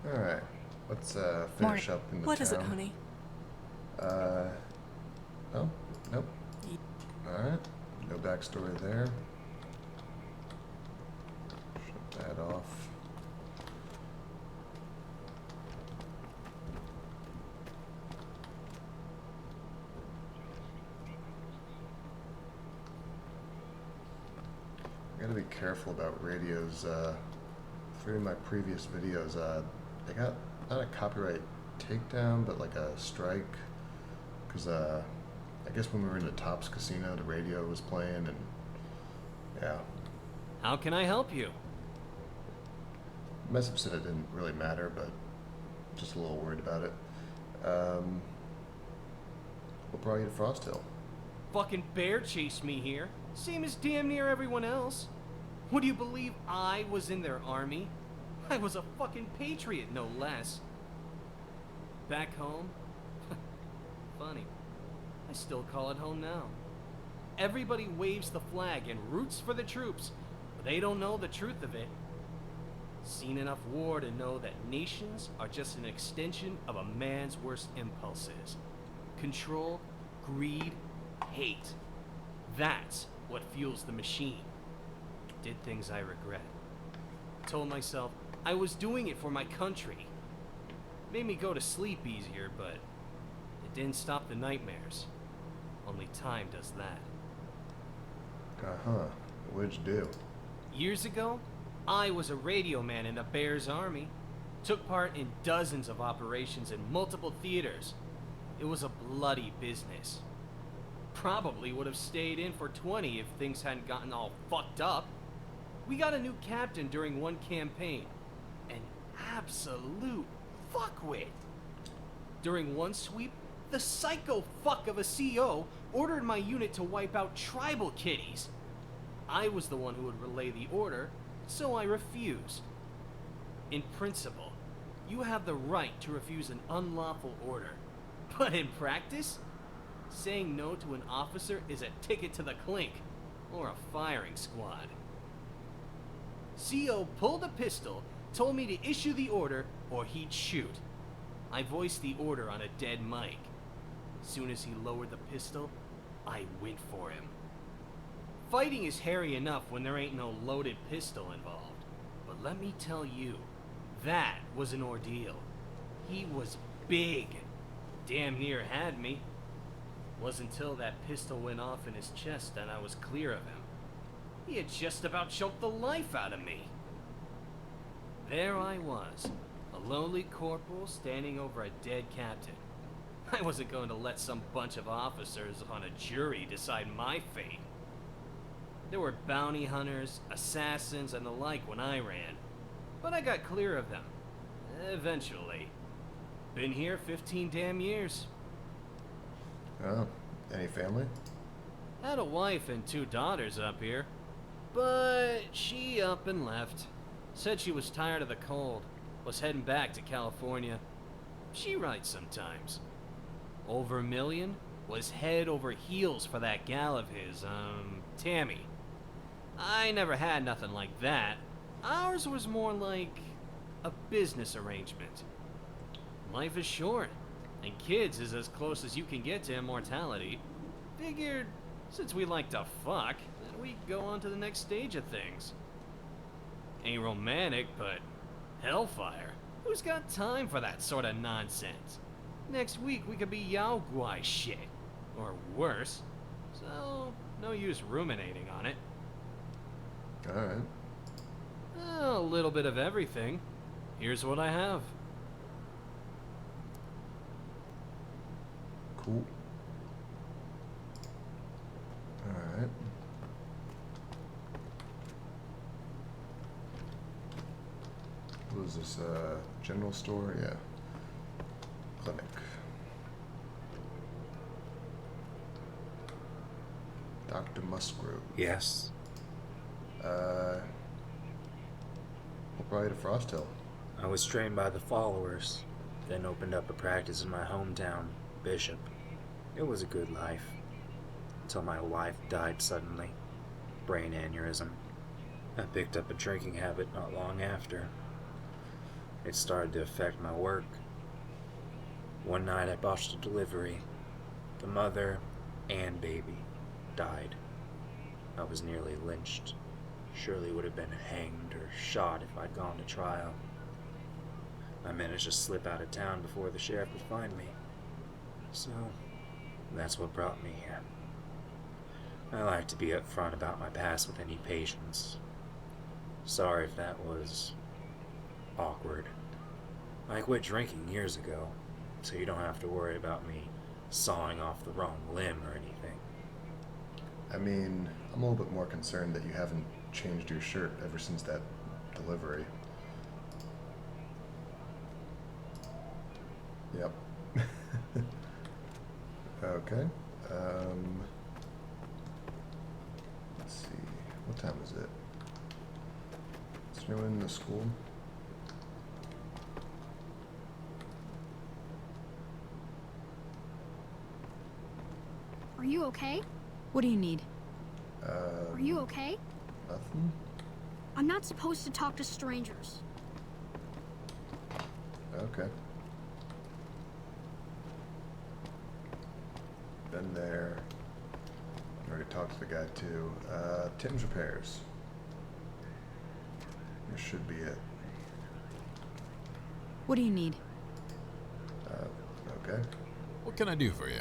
Alright, let's Morning. finish up in the What is it, town. honey? Uh, oh, nope. Alright, no backstory there. Shut that off. I gotta be careful about radios. Through my previous videos, they got not a copyright takedown, but like a strike. Because I guess when we were in the Tops Casino, the radio was playing, and yeah. How can I help you? The message said it didn't really matter, but just a little worried about it. Um, what brought you to Frost Hill? Fucking bear chased me here. Same as damn near everyone else. Would you believe I was in their army? I was a fucking patriot, no less. Back home? Funny. I still call it home now. Everybody waves the flag and roots for the troops, but they don't know the truth of it. Seen enough war to know that nations are just an extension of a man's worst impulses. Control, greed, hate. That's what fuels the machine. Did things I regret. Told myself I was doing it for my country. Made me go to sleep easier, but it didn't stop the nightmares. Only time does that. Uh-huh. What'd you do? Years ago, I was a radio man in the Bears Army. Took part in dozens of operations in multiple theaters. It was a bloody business. Probably would have stayed in for 20 if things hadn't gotten all fucked up. We got a new captain during one campaign. An absolute fuckwit. During one sweep, the psycho fuck of a CO ordered my unit to wipe out tribal kitties. I was the one who would relay the order, so I refused. In principle, you have the right to refuse an unlawful order. But in practice, saying no to an officer is a ticket to the clink, or a firing squad. CO pulled a pistol, told me to issue the order, or he'd shoot. I voiced the order on a dead mic. Soon as he lowered the pistol, I went for him. Fighting is hairy enough when there ain't no loaded pistol involved. But let me tell you, that was an ordeal. He was big. Damn near had me. Wasn't until that pistol went off in his chest that I was clear of him. He had just about choked the life out of me. There I was, a lowly corporal standing over a dead captain. I wasn't going to let some bunch of officers on a jury decide my fate. There were bounty hunters, assassins, and the like when I ran, but I got clear of them. Eventually. Been here 15 damn years. Oh, any family? Had a wife and 2 daughters up here, but she up and left. Said she was tired of the cold, was heading back to California. She writes sometimes. Over a million was head over heels for that gal of his, Tammy. I never had nothing like that. Ours was more like a business arrangement. Life is short, and kids is as close as you can get to immortality. Figured, since we like to fuck, then we go on to the next stage of things. Ain't romantic, but hellfire. Who's got time for that sort of nonsense? Next week we could be Yao Guai shit. Or worse. So, no use ruminating on it. Alright. A little bit of everything. Here's what I have. Cool. Alright. What is this, general store? Yeah. Clinic. Dr. Musgrove. Yes. What brought you to Frost Hill? I was trained by the followers, then opened up a practice in my hometown, Bishop. It was a good life. Until my wife died suddenly. Brain aneurysm. I picked up a drinking habit not long after. It started to affect my work. One night I botched a delivery. The mother and baby died. I was nearly lynched. Surely would have been hanged or shot if I'd gone to trial. I managed to slip out of town before the sheriff could find me. So, that's what brought me here. I like to be upfront about my past with any patients. Sorry if that was awkward. I quit drinking years ago, so you don't have to worry about me sawing off the wrong limb or anything. I mean, I'm a little bit more concerned that you haven't changed your shirt ever since that delivery. Yep. Okay. Let's see. What time is it? Is anyone in the school? Are you okay? What do you need? Are you okay? Nothing? I'm not supposed to talk to strangers. Okay. Been there. Already talked to the guy too. Tim's Repairs. This should be it. What do you need? Okay. What can I do for you?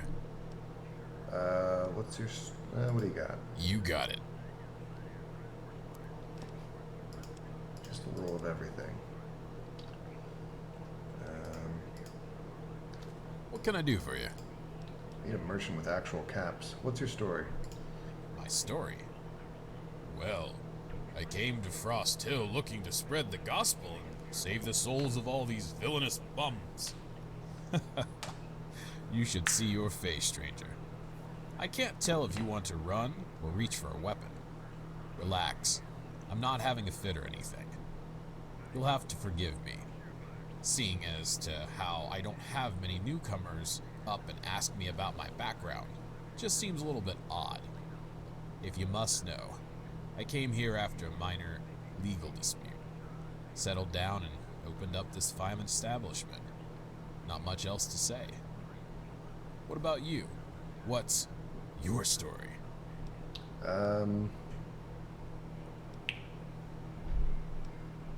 What's your... what do you got? You got it. Just a little of everything. What can I do for you? Need a merchant with actual caps. What's your story? My story? Well, I came to Frost Hill looking to spread the gospel and save the souls of all these villainous bums. You should see your face, stranger. I can't tell if you want to run or reach for a weapon. Relax. I'm not having a fit or anything. You'll have to forgive me, seeing as to how I don't have many newcomers up and ask me about my background. Just seems a little bit odd. If you must know, I came here after a minor legal dispute. Settled down and opened up this fine establishment. Not much else to say. What about you? What's your story?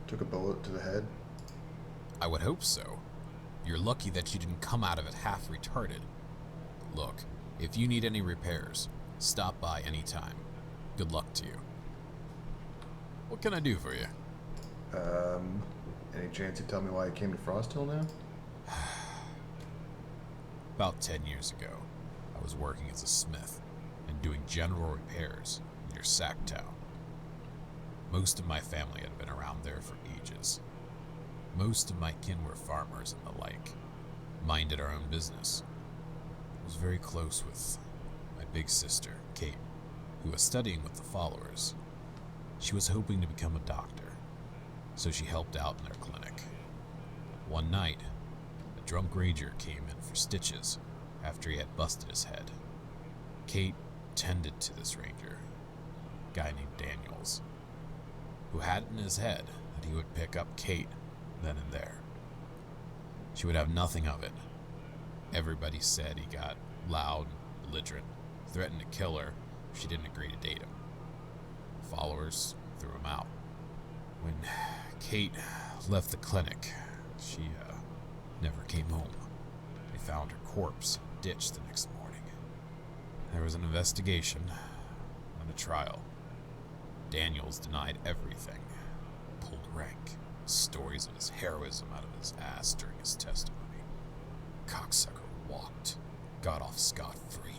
Took a bullet to the head. I would hope so. You're lucky that you didn't come out of it half retarded. Look, if you need any repairs, stop by anytime. Good luck to you. What can I do for you? Any chance you tell me why you came to Frost Hill now? About 10 years ago, I was working as a smith and doing general repairs near Sacktown. Most of my family had been around there for ages. Most of my kin were farmers and the like, minded our own business. I was very close with my big sister, Kate, who was studying with the followers. She was hoping to become a doctor, so she helped out in their clinic. One night, a drunk rager came in for stitches after he had busted his head. Kate tended to this ranger, a guy named Daniels, who had it in his head that he would pick up Kate then and there. She would have nothing of it. Everybody said he got loud, belligerent, threatened to kill her if she didn't agree to date him. Followers threw him out. When Kate left the clinic, she never came home. They found her corpse ditched the next morning. There was an investigation and a trial. Daniels denied everything, pulled rank, stories of his heroism out of his ass during his testimony. Cocksucker walked, got off scot-free.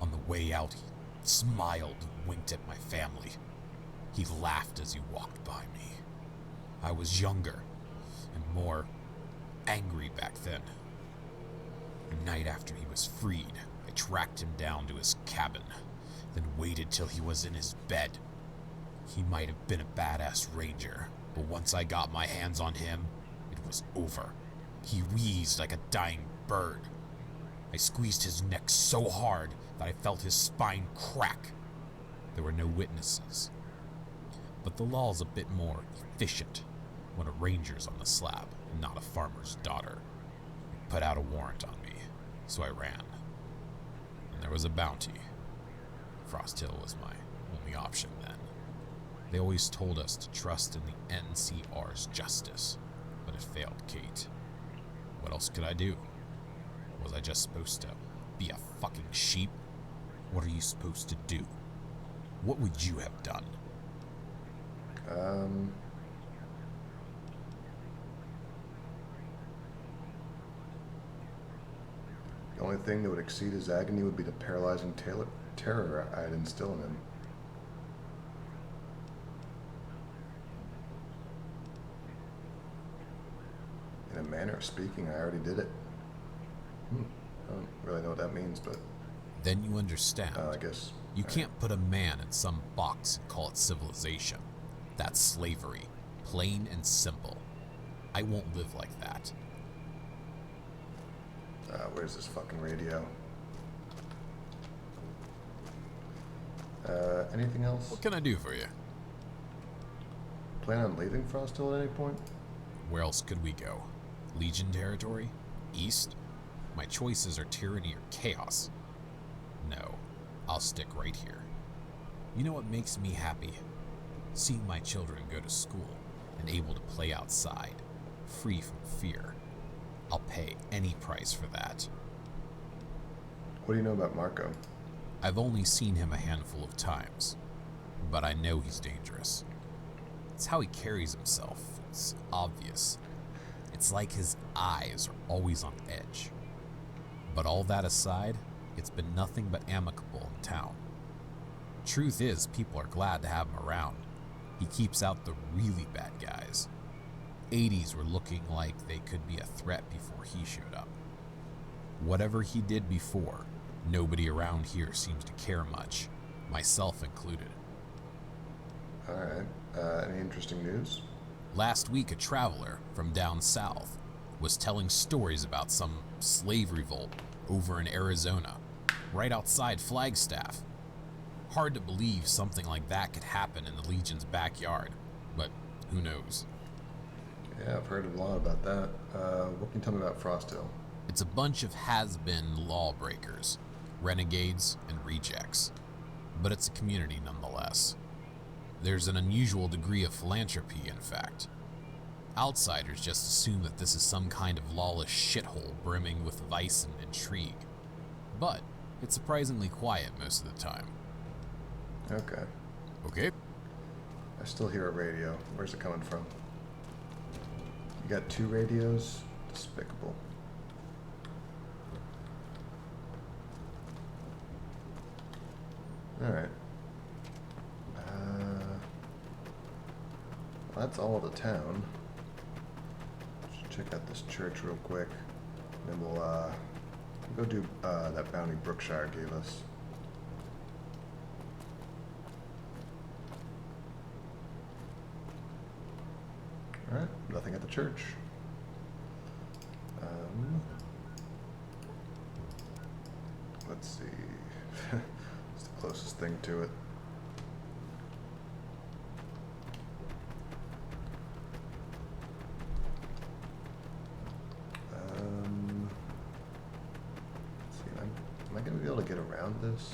On the way out, he smiled and winked at my family. He laughed as he walked by me. I was younger and more angry back then. The night after he was freed, I tracked him down to his cabin, then waited till he was in his bed. He might have been a badass ranger, but once I got my hands on him, it was over. He wheezed like a dying bird. I squeezed his neck so hard that I felt his spine crack. There were no witnesses, but the law's a bit more efficient when a ranger's on the slab and not a farmer's daughter. They put out a warrant on me, so I ran. And there was a bounty. Frost Hill was my only option then. They always told us to trust in the NCR's justice, but it failed Kate. What else could I do? Was I just supposed to be a fucking sheep? What are you supposed to do? What would you have done? The only thing that would exceed his agony would be the paralyzing terror I'd instill in him. In a manner of speaking, I already did it. I don't really know what that means, but... Then you understand. I guess... You can't put a man in some box and call it civilization. That's slavery. Plain and simple. I won't live like that. Where's this fucking radio? Anything else? What can I do for you? Plan on leaving Frost Hill at any point? Where else could we go? Legion territory? East? My choices are tyranny or chaos. No, I'll stick right here. You know what makes me happy? Seeing my children go to school and able to play outside, free from fear. I'll pay any price for that. What do you know about Marco? I've only seen him a handful of times, but I know he's dangerous. It's how he carries himself. It's obvious. It's like his eyes are always on edge. But all that aside, it's been nothing but amicable in town. Truth is, people are glad to have him around. He keeps out the really bad guys. 80s were looking like they could be a threat before he showed up. Whatever he did before, nobody around here seems to care much, myself included. Alright, any interesting news? Last week, a traveler from down south was telling stories about some slave revolt over in Arizona, right outside Flagstaff. Hard to believe something like that could happen in the Legion's backyard, but who knows? Yeah, I've heard a lot about that. What can you tell me about Frost Hill? It's a bunch of has-been lawbreakers, renegades, and rejects. But it's a community nonetheless. There's an unusual degree of philanthropy, in fact. Outsiders just assume that this is some kind of lawless shithole brimming with vice and intrigue. But it's surprisingly quiet most of the time. Okay. Okay? I still hear a radio. Where's it coming from? You got 2 radios? Despicable. Alright. Well, that's all of the town. Should check out this church real quick. Then we'll go do that bounty Brookshire gave us. Alright, nothing at the church. Let's see. It's the closest thing to it. Let's see, am I going to be able to get around this?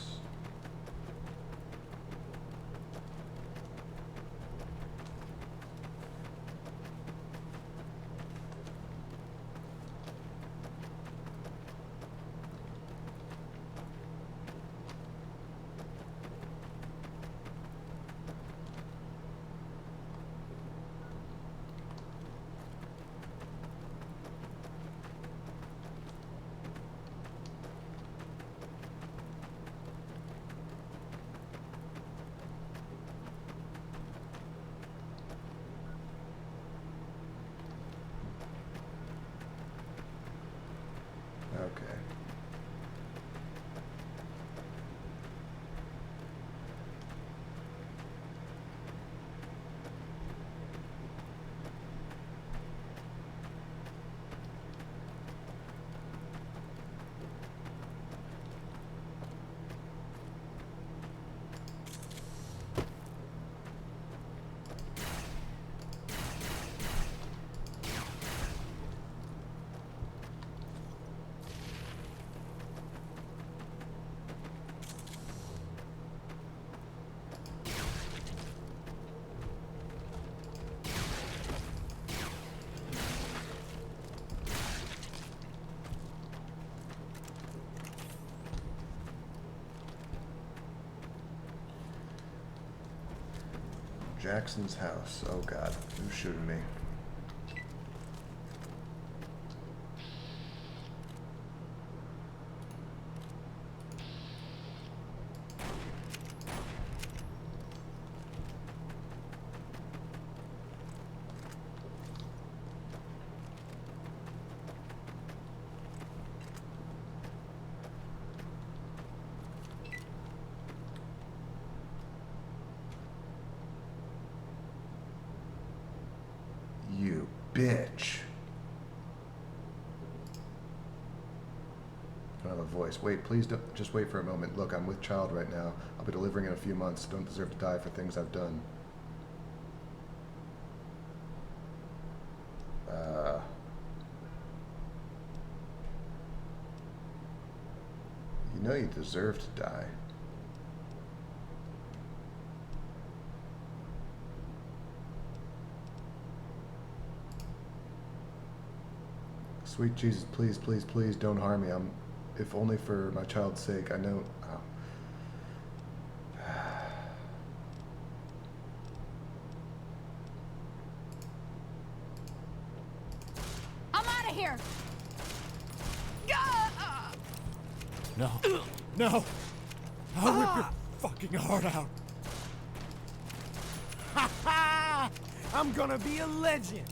Jackson's house. Oh god, who's shooting me? You bitch. I don't have a voice. Wait, please don't. Just wait for a moment. Look, I'm with child right now. I'll be delivering in a few months. Don't deserve to die for things I've done. You know you deserve to die. Sweet Jesus, please, please, please don't harm me. If only for my child's sake. I know. I'm out of here! No. No! I'll rip your fucking heart out. Ha ha! I'm gonna be a legend.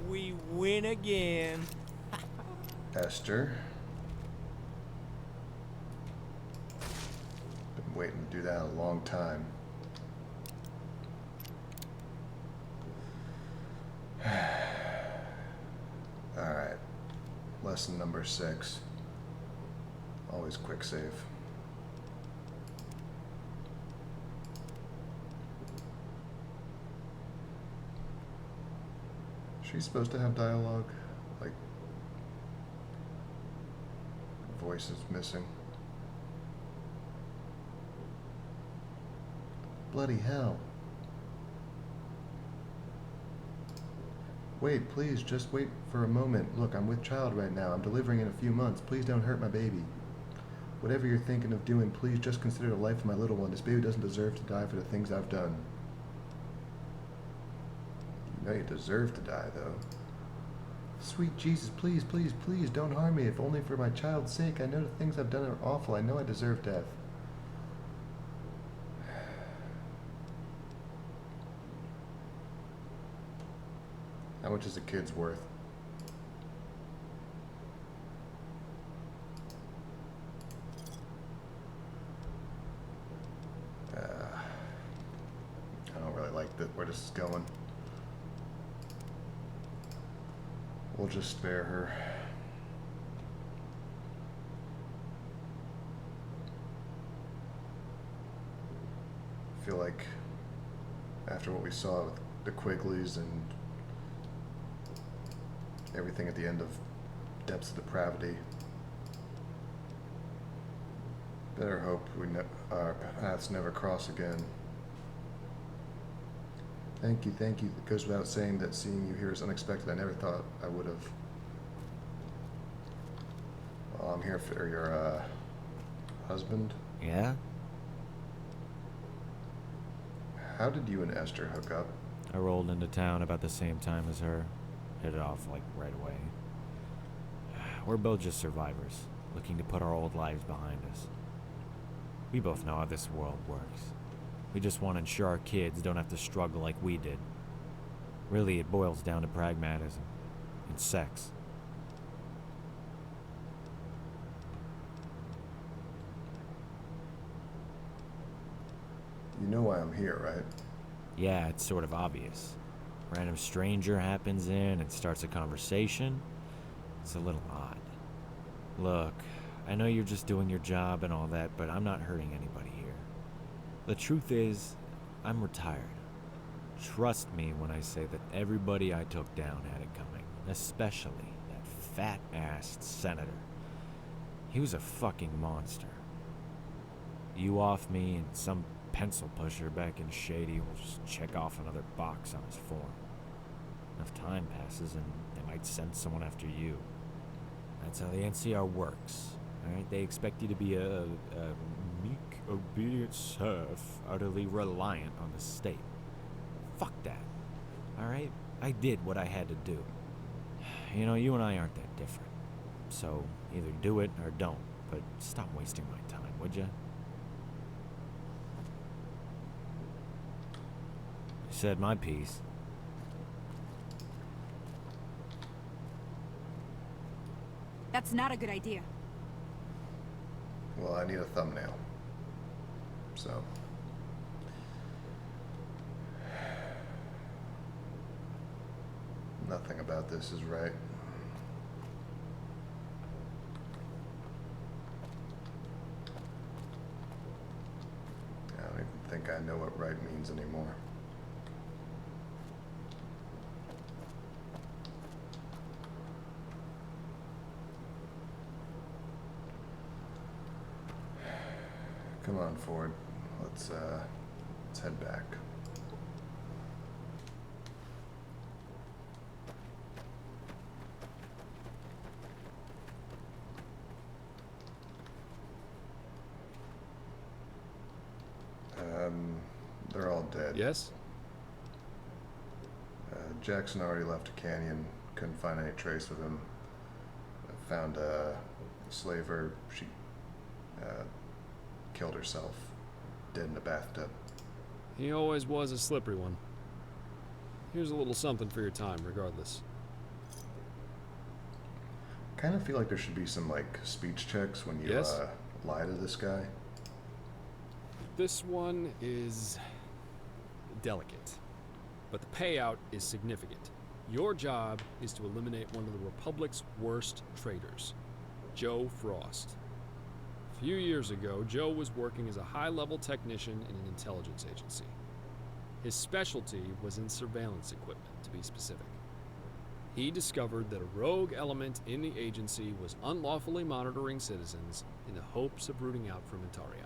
We win again. Esther. Been waiting to do that a long time. Alright. Lesson number 6. Always quick save. She's supposed to have dialogue? Like, voice is missing. Bloody hell. Wait, please, just wait for a moment. Look, I'm with child right now. I'm delivering in a few months. Please don't hurt my baby. Whatever you're thinking of doing, please just consider the life of my little one. This baby doesn't deserve to die for the things I've done. You know you deserve to die, though. Sweet Jesus, please, please, please, don't harm me. If only for my child's sake. I know the things I've done are awful. I know I deserve death. How much is a kid's worth? I don't really like where this is going. We'll just spare her. I feel like after what we saw with the Quigleys and everything at the end of Depths of Depravity, better hope our paths never cross again. Thank you, thank you. It goes without saying that seeing you here is unexpected. I never thought I would have. Well, I'm here for your husband. Yeah? How did you and Esther hook up? I rolled into town about the same time as her. Hit it off, like, right away. We're both just survivors, looking to put our old lives behind us. We both know how this world works. We just want to ensure our kids don't have to struggle like we did. Really, it boils down to pragmatism and sex. You know why I'm here, right? Yeah, it's sort of obvious. Random stranger happens in and starts a conversation. It's a little odd. Look, I know you're just doing your job and all that, but I'm not hurting anybody here. The truth is, I'm retired. Trust me when I say that everybody I took down had it coming, especially that fat-assed senator. He was a fucking monster. You off me and some pencil pusher back in Shady will just check off another box on his form. Enough time passes and they might send someone after you. That's how the NCR works. Alright, they expect you to be a meek obedient serf, utterly reliant on the state. Fuck that. Alright? I did what I had to do. You know, you and I aren't that different. So, either do it or don't. But stop wasting my time, would ya? I said my piece. That's not a good idea. Well, I need a thumbnail. So. Nothing about this is right. I don't even think I know what right means anymore. Come on, Ford. Let's head back. They're all dead. Yes? Jackson already left a canyon. Couldn't find any trace of him. I found a slaver. She killed herself, dead in a bathtub. He always was a slippery one. Here's a little something for your time, regardless. Kind of feel like there should be some like speech checks when you Yes? lie to this guy. This one is delicate, but the payout is significant. Your job is to eliminate one of the Republic's worst traitors, Joe Frost. A few years ago, Joe was working as a high-level technician in an intelligence agency. His specialty was in surveillance equipment, to be specific. He discovered that a rogue element in the agency was unlawfully monitoring citizens in the hopes of rooting out Frumentarii.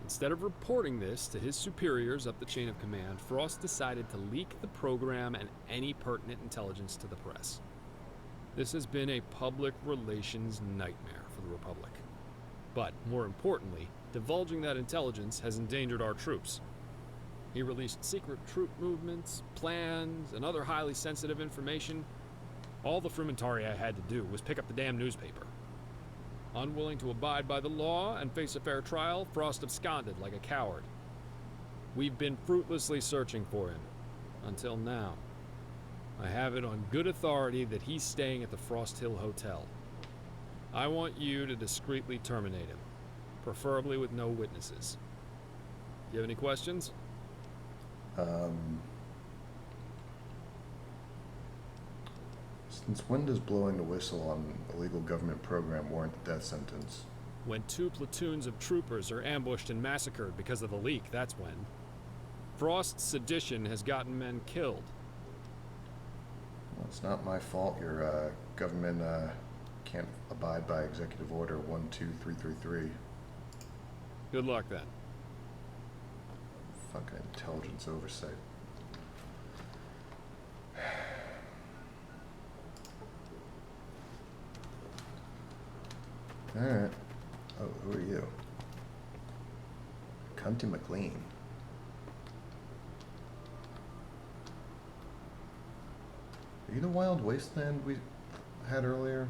Instead of reporting this to his superiors up the chain of command, Frost decided to leak the program and any pertinent intelligence to the press. This has been a public relations nightmare for the Republic. But, more importantly, divulging that intelligence has endangered our troops. He released secret troop movements, plans, and other highly sensitive information. All the Frumentarii had to do was pick up the damn newspaper. Unwilling to abide by the law and face a fair trial, Frost absconded like a coward. We've been fruitlessly searching for him. Until now. I have it on good authority that he's staying at the Frost Hill Hotel. I want you to discreetly terminate him, preferably with no witnesses. Do you have any questions? Since when does blowing the whistle on a legal government program warrant the death sentence? When 2 platoons of troopers are ambushed and massacred because of the leak, that's when. Frost's sedition has gotten men killed. Well, it's not my fault your government can't abide by Executive Order 12333. Good luck then. Fucking intelligence oversight. Alright. Oh, who are you? Cunty McLean. Are you the wild wasteland we had earlier?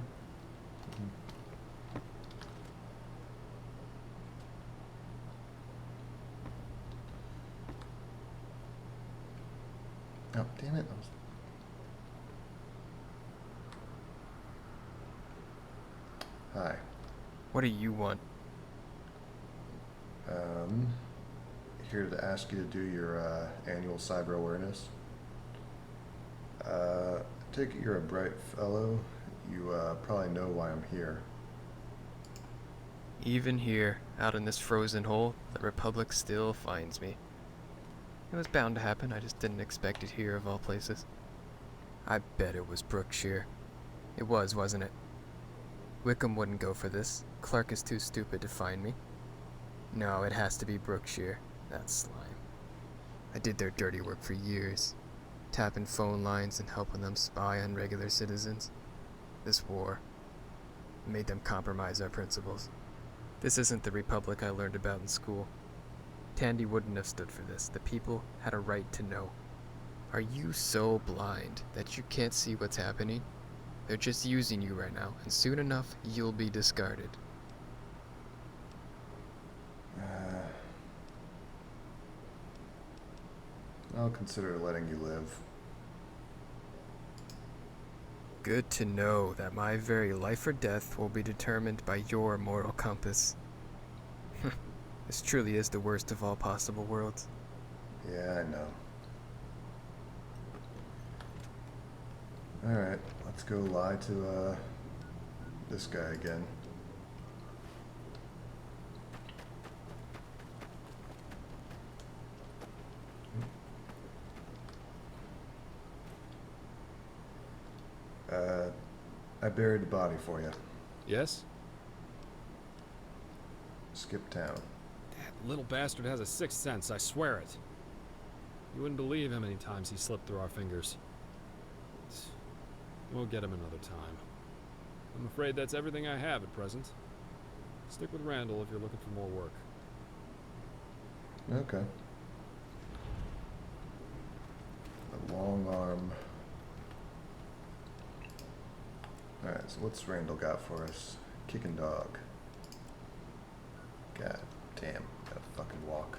Oh, damn it. Hi. What do you want? Here to ask you to do your annual cyber awareness. Take it you're a bright fellow. You probably know why I'm here. Even here, out in this frozen hole, the Republic still finds me. It was bound to happen, I just didn't expect it here of all places. I bet it was Brookshire. It was, wasn't it? Wickham wouldn't go for this. Clark is too stupid to find me. No, it has to be Brookshire. That slime. I did their dirty work for years. Tapping phone lines and helping them spy on regular citizens. This war made them compromise our principles. This isn't the Republic I learned about in school. Tandy wouldn't have stood for this. The people had a right to know. Are you so blind that you can't see what's happening? They're just using you right now, and soon enough, you'll be discarded. I'll consider letting you live. Good to know that my very life or death will be determined by your moral compass. This truly is the worst of all possible worlds. Yeah, I know. Alright, let's go lie to, this guy again. I buried the body for you. Yes? Skip town. That little bastard has a sixth sense, I swear it. You wouldn't believe how many times he slipped through our fingers. We'll get him another time. I'm afraid that's everything I have at present. Stick with Randall if you're looking for more work. Okay. A long arm. Alright, so what's Randall got for us? Kicking dog. God damn, gotta fucking walk.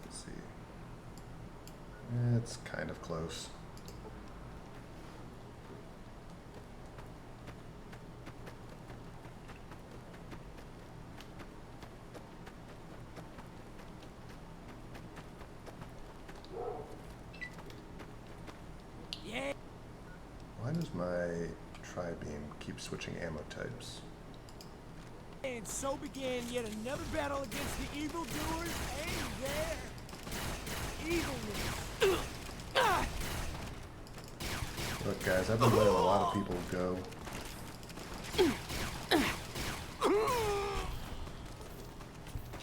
Let's see. It's kind of close. Yeah. Why does my tri-beam keep switching ammo types? And so began yet another battle against the evildoers and their evilness. Look guys, I've been letting a lot of people go.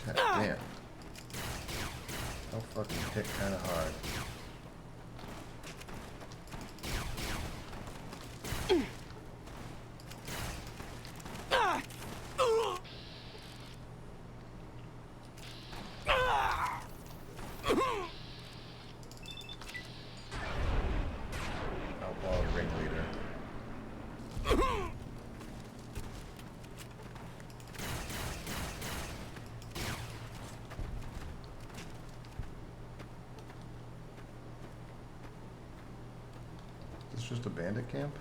God damn. I'll fucking hit kinda hard. Outlaw ringleader. Is this just a bandit camp?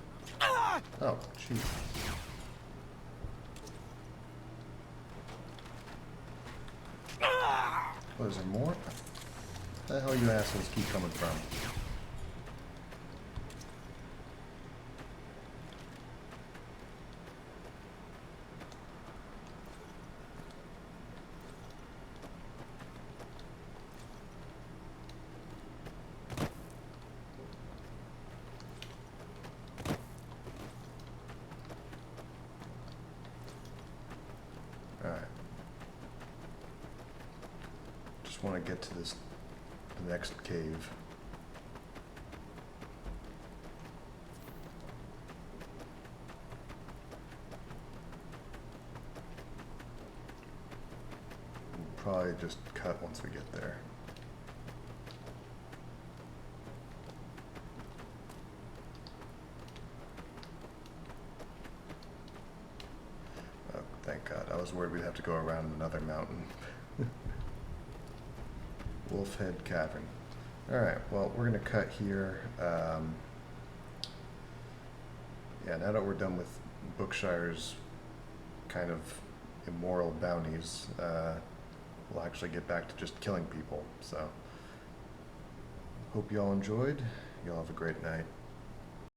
Oh, jeez. Oh, is there more? Where the hell you assholes keep coming from? Alright. Just want to get to the next cave. We'll probably just cut once we get there. Oh, thank God. I was worried we'd have to go around another mountain. Wolfhead Cavern. Alright, well, we're going to cut here. Yeah, now that we're done with Bookshire's kind of immoral bounties, we'll actually get back to just killing people. So, hope you all enjoyed. You all have a great night.